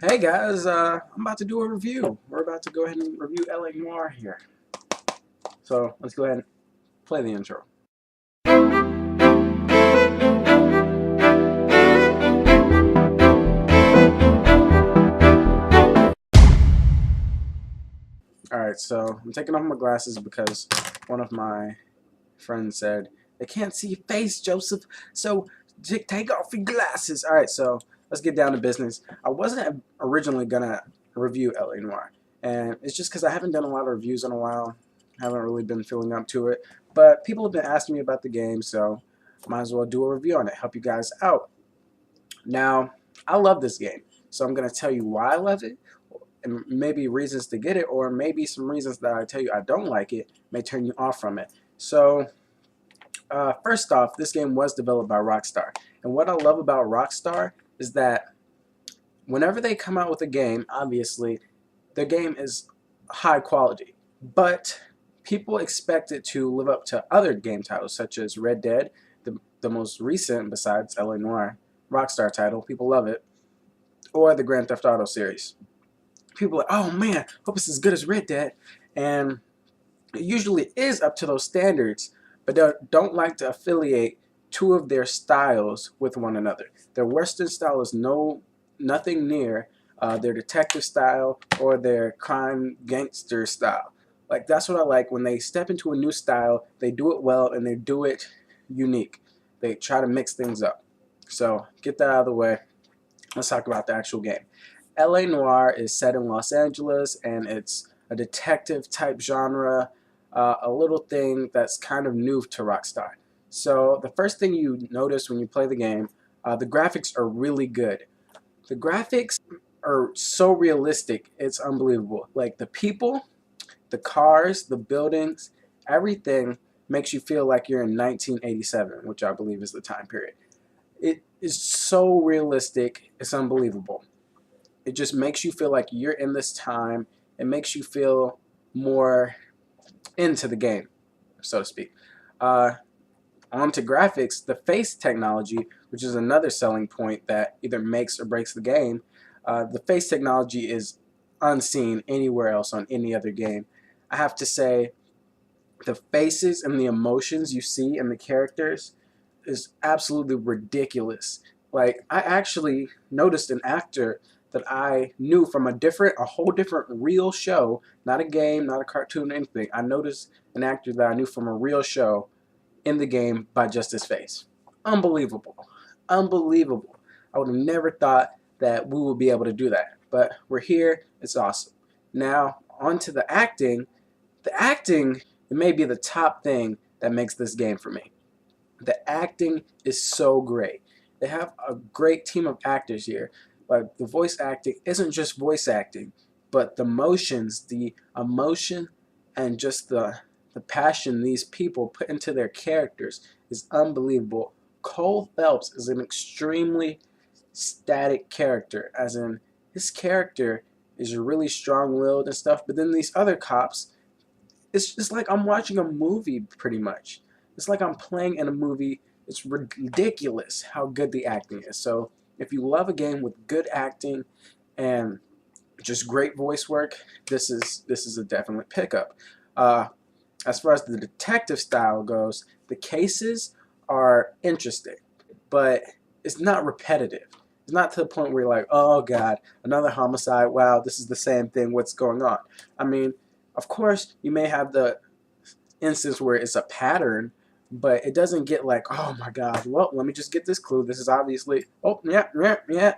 Hey guys, I'm about to do a review. We're about to go ahead and review LA Noire here. So let's go ahead and play the intro. Alright, so I'm taking off my glasses because one of my friends said, they can't see your face, Joseph, so take off your glasses. Alright, so let's get down to business. I wasn't originally gonna review LA Noire, and it's just because I haven't done a lot of reviews in a while. I haven't really been feeling up to it, but people have been asking me about the game, so might as well do a review on it, help you guys out. Now, I love this game, so I'm going to tell you why I love it, and maybe reasons to get it, or maybe some reasons that I tell you I don't like it may turn you off from it. So, first off, this game was developed by Rockstar, and what I love about Rockstar is that whenever they come out with a game, obviously, their game is high quality, but people expect it to live up to other game titles such as Red Dead, the most recent besides LA Noire Rockstar title. People love it, or the Grand Theft Auto series. People are like, oh man, hope it's as good as Red Dead, and it usually is up to those standards, but they don't like to affiliate two of their styles with one another. Their Western style is nothing near their detective style or their crime gangster style. Like, that's what I like. When they step into a new style, they do it well and they do it unique. They try to mix things up. So get that out of the way. Let's talk about the actual game. LA Noire is set in Los Angeles, and it's a detective type genre, a little thing that's kind of new to Rockstar. So the first thing you notice when you play the game, the graphics are really good. The graphics are so realistic, it's unbelievable. Like, the people, the cars, the buildings, everything makes you feel like you're in 1987, which I believe is the time period. It is so realistic, it's unbelievable. It just makes you feel like you're in this time. It makes you feel more into the game, so to speak. On to graphics, the face technology, which is another selling point that either makes or breaks the game. The face technology is unseen anywhere else on any other game. I have to say, the faces and the emotions you see in the characters is absolutely ridiculous. Like, I actually noticed an actor that I knew from a whole different real show, not a game, not a cartoon, anything. I noticed an actor that I knew from a real show in the game by just his face. Unbelievable. Unbelievable. I would have never thought that we would be able to do that. But we're here. It's awesome. Now, on to the acting. The acting, it may be the top thing that makes this game for me. The acting is so great. They have a great team of actors here. Like, the voice acting isn't just voice acting, but the motions, the emotion, and just the passion these people put into their characters is unbelievable. Cole Phelps is an extremely static character, as in, his character is really strong-willed and stuff, but then these other cops, it's just like I'm watching a movie, pretty much. It's like I'm playing in a movie. It's ridiculous how good the acting is. So if you love a game with good acting and just great voice work, this is a definite pickup. As far as the detective style goes, the cases are interesting, but it's not repetitive. It's not to the point where you're like, oh God, another homicide. Wow, this is the same thing. What's going on? I mean, of course, you may have the instance where it's a pattern, but it doesn't get like, oh my God, well, let me just get this clue. This is obviously, oh, yeah, yeah, yeah.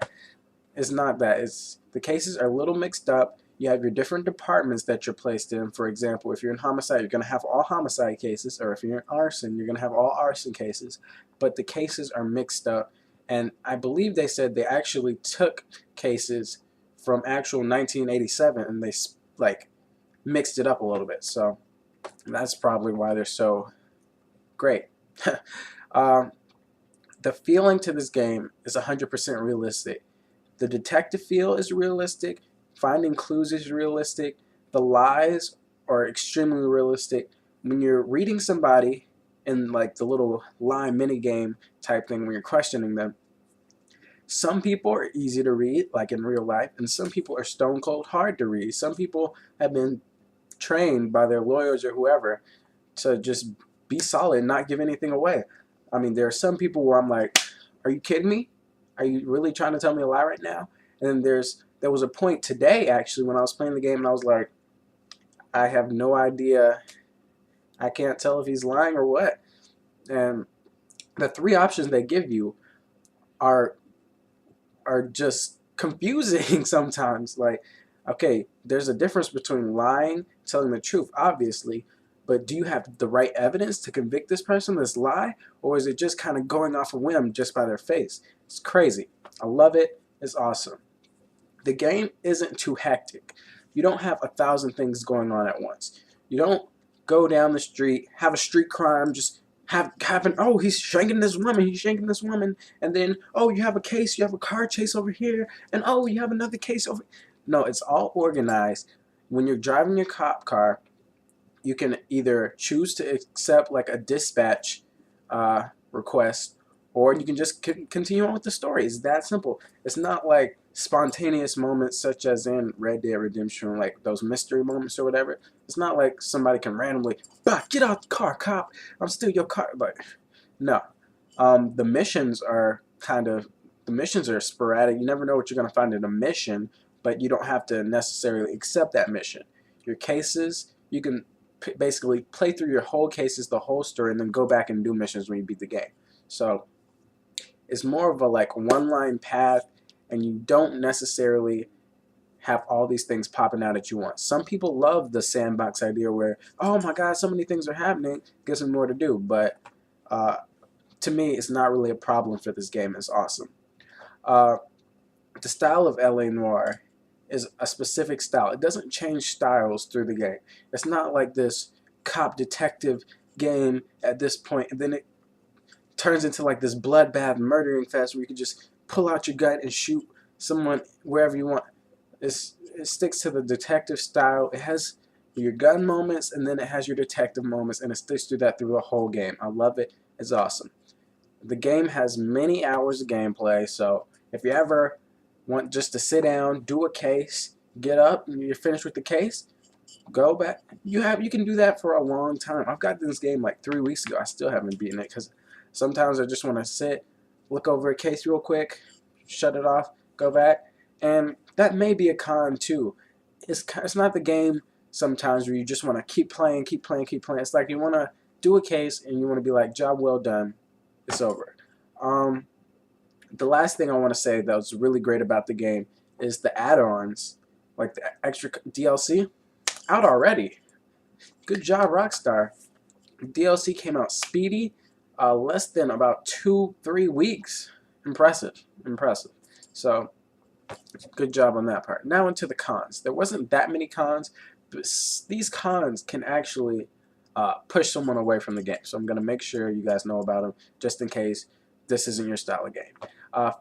It's not that. It's the cases are a little mixed up. You have your different departments that you're placed in. For example, if you're in homicide, you're going to have all homicide cases, or if you're in arson, you're going to have all arson cases. But the cases are mixed up, and I believe they said they actually took cases from actual 1987 and they like mixed it up a little bit. So that's probably why they're so great. uh, the feeling to this game is 100% realistic. The detective feel is realistic. Finding clues is realistic. The lies are extremely realistic. When you're reading somebody in like the little lie mini game type thing when you're questioning them, Some people are easy to read, like in real life, and some people are stone cold hard to read. Some people have been trained by their lawyers or whoever to just be solid and not give anything away. I mean, there are some people where I'm like, are you kidding me? Are you really trying to tell me a lie right now? And then there was a point today, actually, when I was playing the game, and I was like, I have no idea. I can't tell if he's lying or what. And the three options they give you are just confusing sometimes. Like, okay, there's a difference between lying, telling the truth, obviously, but do you have the right evidence to convict this person this lie, or is it just kind of going off a whim just by their face? It's crazy. I love it. It's awesome. The game isn't too hectic. You don't have 1,000 things going on at once. You don't go down the street, have a street crime, just happen. Oh, he's shanking this woman. He's shanking this woman, and then oh, you have a case. You have a car chase over here, and oh, you have another case over. No, it's all organized. When you're driving your cop car, you can either choose to accept like a dispatch request, or you can just continue on with the story. It's that simple. It's not like spontaneous moments such as in Red Dead Redemption, like those mystery moments or whatever. It's not like somebody can randomly, bah, get out the car, cop. I'm still your car. But no, the missions are sporadic. You never know what you're gonna find in a mission, but you don't have to necessarily accept that mission. Your cases, you can basically play through your whole cases, the whole story, and then go back and do missions when you beat the game. So it's more of a like one-line path, and you don't necessarily have all these things popping out at you once. Some people love the sandbox idea where, oh my god, so many things are happening, gives them more to do. But to me, it's not really a problem for this game. It's awesome. The style of LA Noire is a specific style. It doesn't change styles through the game. It's not like this cop detective game at this point, and then it turns into like this bloodbath murdering fest where you can just pull out your gun and shoot someone wherever you want. It sticks to the detective style. It has your gun moments, and then it has your detective moments, and it sticks to that through the whole game. I love it. It's awesome. The game has many hours of gameplay, so if you ever want just to sit down, do a case, get up, and you're finished with the case, go back. You can do that for a long time. I've got this game like 3 weeks ago. I still haven't beaten it because sometimes I just want to sit, look over a case real quick, shut it off, go back, and that may be a con too. It's not the game sometimes where you just want to keep playing, keep playing, keep playing. It's like you want to do a case and you want to be like, job well done, it's over. The last thing I want to say that was really great about the game is the add-ons, like the extra DLC, out already. Good job, Rockstar. DLC came out speedy, less than about 2-3 weeks. Impressive, impressive. So, good job on that part. Now into the cons. There wasn't that many cons, but these cons can actually push someone away from the game. So I'm going to make sure you guys know about them just in case this isn't your style of game.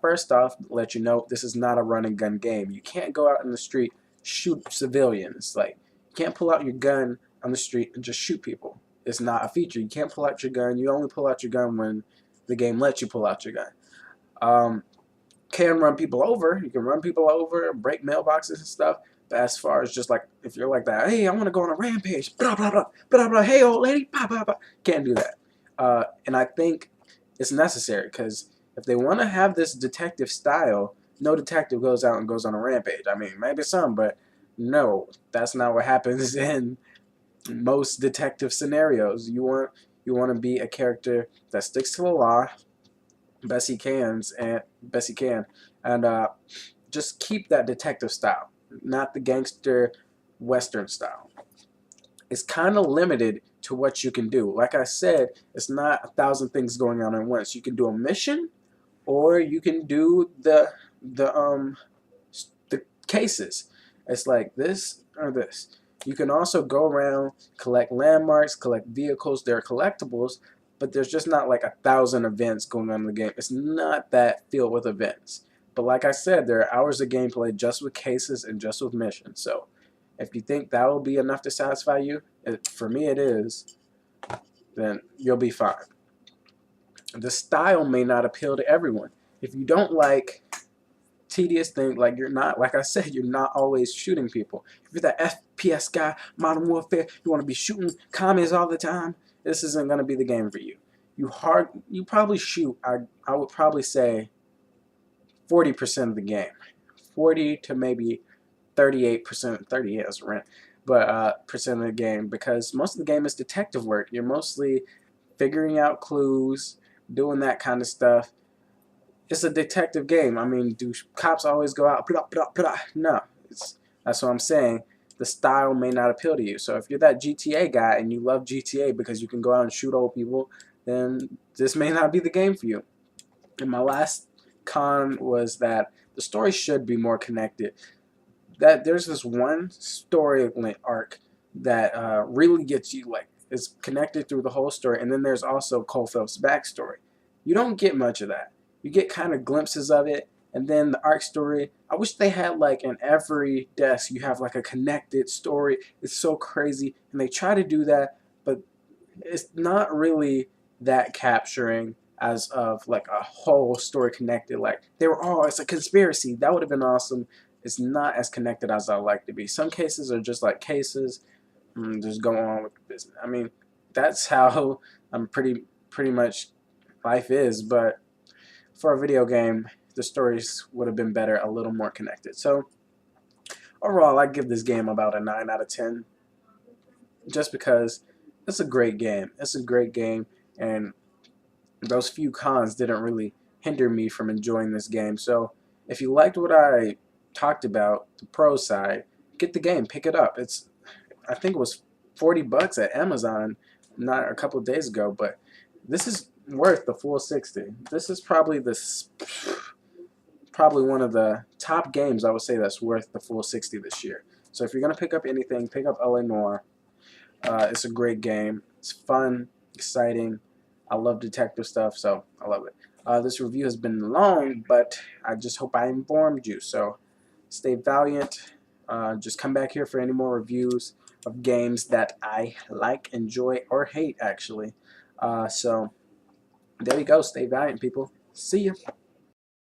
First off, let you know, this is not a run and gun game. You can't go out in the street, shoot civilians. Like, you can't pull out your gun on the street and just shoot people. It's not a feature. You can't pull out your gun. You only pull out your gun when the game lets you pull out your gun. Can run people over. You can run people over, break mailboxes and stuff. But as far as just like, if you're like that, hey, I want to go on a rampage, blah, blah, blah, blah, blah, hey, old lady, blah, blah, blah. Can't do that. And I think it's necessary because if they want to have this detective style, no detective goes out and goes on a rampage. I mean, maybe some, but no, that's not what happens in most detective scenarios. You want to be a character that sticks to the law, best he can, and just keep that detective style, not the gangster western style. It's kind of limited to what you can do. Like I said, it's not 1,000 things going on at once. You can do a mission, or you can do the cases. It's like this or this. You can also go around, collect landmarks, collect vehicles. They're collectibles, but there's just not like 1,000 events going on in the game. It's not that filled with events. But like I said, there are hours of gameplay just with cases and just with missions. So if you think that will be enough to satisfy you, for me it is, then you'll be fine. The style may not appeal to everyone. if you don't like tedious thing, like you're not, like I said, you're not always shooting people. If you're that FPS guy, Modern Warfare, you want to be shooting commies all the time, this isn't going to be the game for you. You probably shoot, I would probably say 40% of the game. 40 to maybe 38%, 38 is rent, but percent of the game, because most of the game is detective work. You're mostly figuring out clues, doing that kind of stuff. It's a detective game. I mean, do cops always go out? Blah, blah, blah. No, that's what I'm saying. The style may not appeal to you. So if you're that GTA guy and you love GTA because you can go out and shoot old people, then this may not be the game for you. And my last con was that the story should be more connected. That there's this one story arc that really gets you, like, it's connected through the whole story, and then there's also Cole Phelps' backstory. You don't get much of that. You get kind of glimpses of it, and then the arc story. I wish they had, like, in every desk you have like a connected story. It's so crazy, and they try to do that, but it's not really that capturing as of like a whole story connected. Like they were, oh, it's a conspiracy. That would have been awesome. It's not as connected as I like to be. Some cases are just like cases, just go on with the business. I mean, that's how I'm pretty much life is. But for a video game, the stories would have been better, a little more connected. So overall, I give this game about a 9 out of 10, just because it's a great game. It's a great game, and those few cons didn't really hinder me from enjoying this game. So if you liked what I talked about, the pro side, get the game, pick it up. I think it was 40 bucks at Amazon not a couple of days ago, but this is worth the full 60. This is probably one of the top games, I would say, that's worth the full 60 this year. So if you're gonna pick up anything, pick up LA Noire. It's a great game. It's fun, exciting. I love detective stuff, so I love it. This review has been long, but I just hope I informed you. So stay valiant. Just come back here for any more reviews of games that I like, enjoy, or hate, actually. So there you go. Stay valiant, people. See ya.